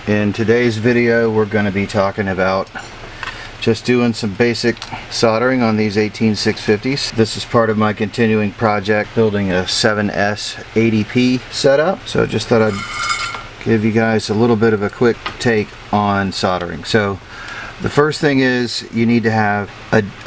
In today's video we're going to be talking about just doing some basic soldering on these 18650s. This is part of my continuing project building a 7S 80p setup. So just thought I'd give you guys a little bit of a quick take on soldering. So the first thing is you need to have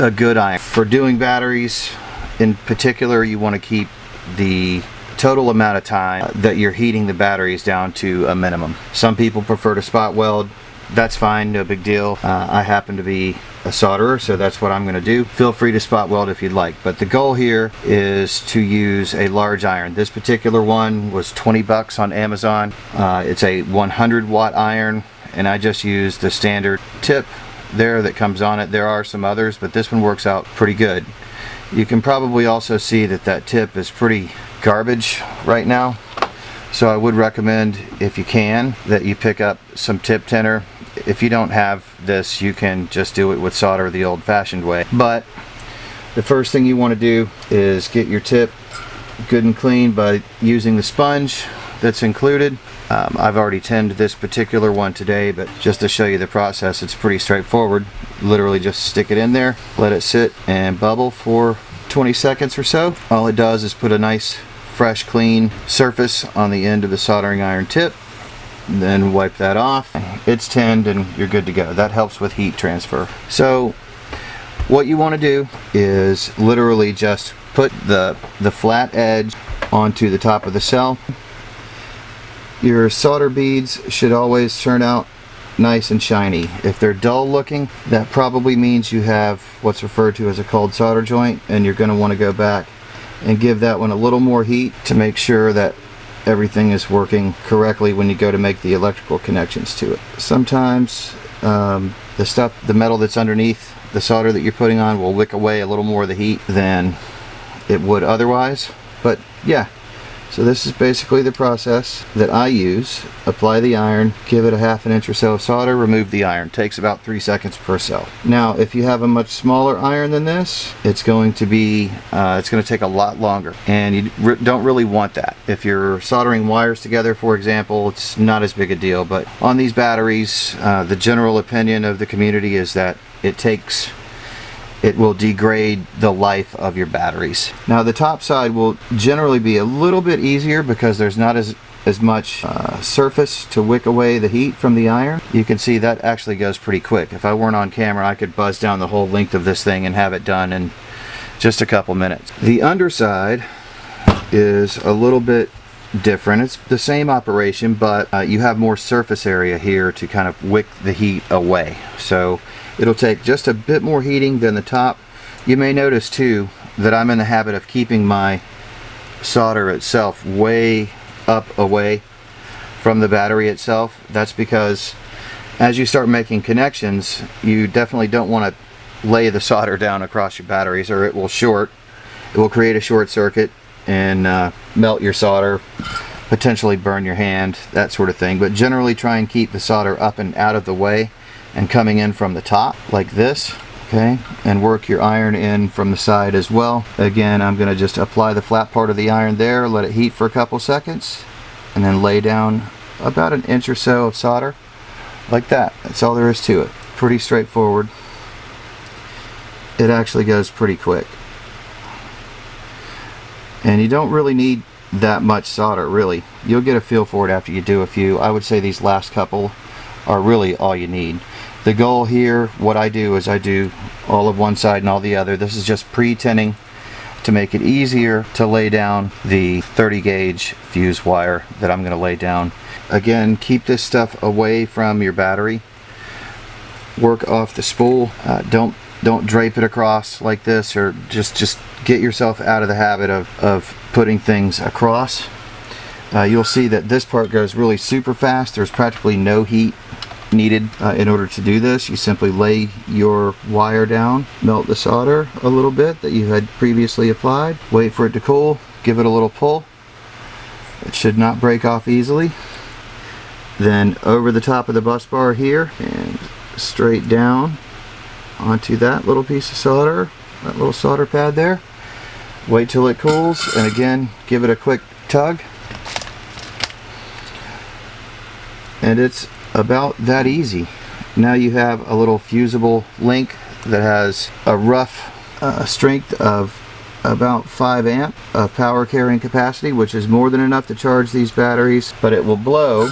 a good iron. For doing batteries in particular, you want to keep the total amount of time that you're heating the batteries down to a minimum. Some people prefer to spot weld. That's fine, no big deal. I happen to be a solderer, so that's what I'm going to do. Feel free to spot weld if you'd like, but the goal here is to use a large iron. This particular one was 20 bucks on Amazon. It's a 100 watt iron, and I just used the standard tip there that comes on it. There are some others, but this one works out pretty good. You can probably also see that that tip is pretty garbage right now, so I would recommend, if you can, that you pick up some tip tinner. If you don't have this, you can just do it with solder the old-fashioned way. But the first thing you want to do is get your tip good and clean by using the sponge that's included. I've already tinned this particular one today, but just to show you the process, it's pretty straightforward. Literally just stick it in there, let it sit and bubble for 20 seconds or so. All it does is put a nice fresh clean surface on the end of the soldering iron tip, then wipe that off. It's tinned and you're good to go. That helps with heat transfer. So what you want to do is literally just put the flat edge onto the top of the cell. Your solder beads should always turn out nice and shiny. If they're dull looking, that probably means you have what's referred to as a cold solder joint, and you're going to want to go back and give that one a little more heat to make sure that everything is working correctly when you go to make the electrical connections to it. Sometimes the metal that's underneath the solder that you're putting on will wick away a little more of the heat than it would otherwise, but yeah. So this is basically the process that I use. Apply the iron, give it a ½ inch or so of solder, remove the iron. Takes about 3 seconds per cell. Now if you have a much smaller iron than this, it's going to take a lot longer, and you don't really want that. If you're soldering wires together, for example, it's not as big a deal, but on these batteries, the general opinion of the community is that it will degrade the life of your batteries. Now the top side will generally be a little bit easier because there's not as much surface to wick away the heat from the iron. You can see that actually goes pretty quick. If I weren't on camera, I could buzz down the whole length of this thing and have it done in just a couple minutes. The underside is a little bit different. It's the same operation, but you have more surface area here to kind of wick the heat away. So it'll take just a bit more heating than the top. You may notice too that I'm in the habit of keeping my solder itself way up away from the battery itself. That's because as you start making connections, you definitely don't want to lay the solder down across your batteries, or it will short. It will create a short circuit and melt your solder, potentially burn your hand, that sort of thing. But generally try and keep the solder up and out of the way and coming in from the top like this, okay, and work your iron in from the side as well. Again, I'm going to just apply the flat part of the iron there, let it heat for a couple seconds, and then lay down about an inch or so of solder like that. That's all there is to it. Pretty straightforward. It actually goes pretty quick, and you don't really need that much solder, really. You'll get a feel for it after you do a few. I would say these last couple are really all you need. The goal here, what I do is I do all of one side and all the other. This is just pre-tinning to make it easier to lay down the 30 gauge fuse wire that I'm going to lay down. Again, keep this stuff away from your battery. Work off the spool. Don't drape it across like this, or just get yourself out of the habit of putting things across. You'll see that this part goes really super fast. There's practically no heat needed in order to do this. You simply lay your wire down, melt the solder a little bit that you had previously applied, wait for it to cool, give it a little pull. It should not break off easily. Then over the top of the bus bar here and straight down onto that little piece of solder, that little solder pad there. Wait till it cools, and again give it a quick tug, and it's about that easy. Now you have a little fusible link that has a rough strength of about 5 amp of power carrying capacity, which is more than enough to charge these batteries, but it will blow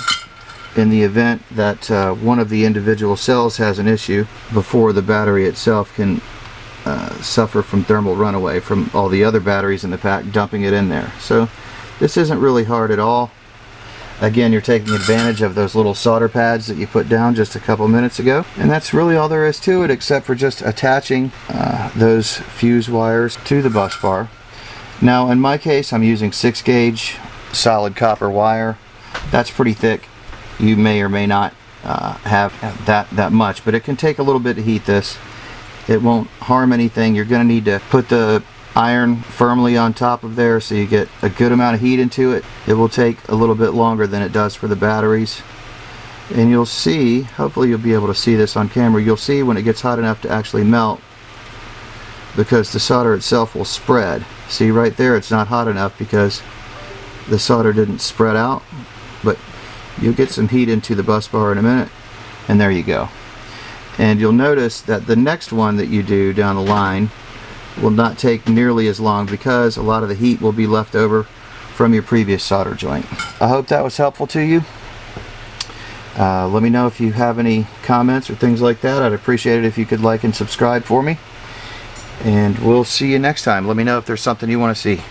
in the event that one of the individual cells has an issue before the battery itself can suffer from thermal runaway from all the other batteries in the pack dumping it in there. So this isn't really hard at all. Again, you're taking advantage of those little solder pads that you put down just a couple minutes ago, and that's really all there is to it, except for just attaching those fuse wires to the bus bar. Now in my case, I'm using 6 gauge solid copper wire. That's pretty thick. You may or may not have that much, but it can take a little bit to heat this. It won't harm anything. You're going to need to put the iron firmly on top of there so you get a good amount of heat into it. It will take a little bit longer than it does for the batteries, and you'll see, hopefully you'll be able to see this on camera, you'll see when it gets hot enough to actually melt, because the solder itself will spread. See right there, it's not hot enough because the solder didn't spread out, but you'll get some heat into the bus bar in a minute, and there you go. And you'll notice that the next one that you do down the line will not take nearly as long because a lot of the heat will be left over from your previous solder joint. I hope that was helpful to you. Let me know if you have any comments or things like that. I'd appreciate it if you could like and subscribe for me. And we'll see you next time. Let me know if there's something you want to see.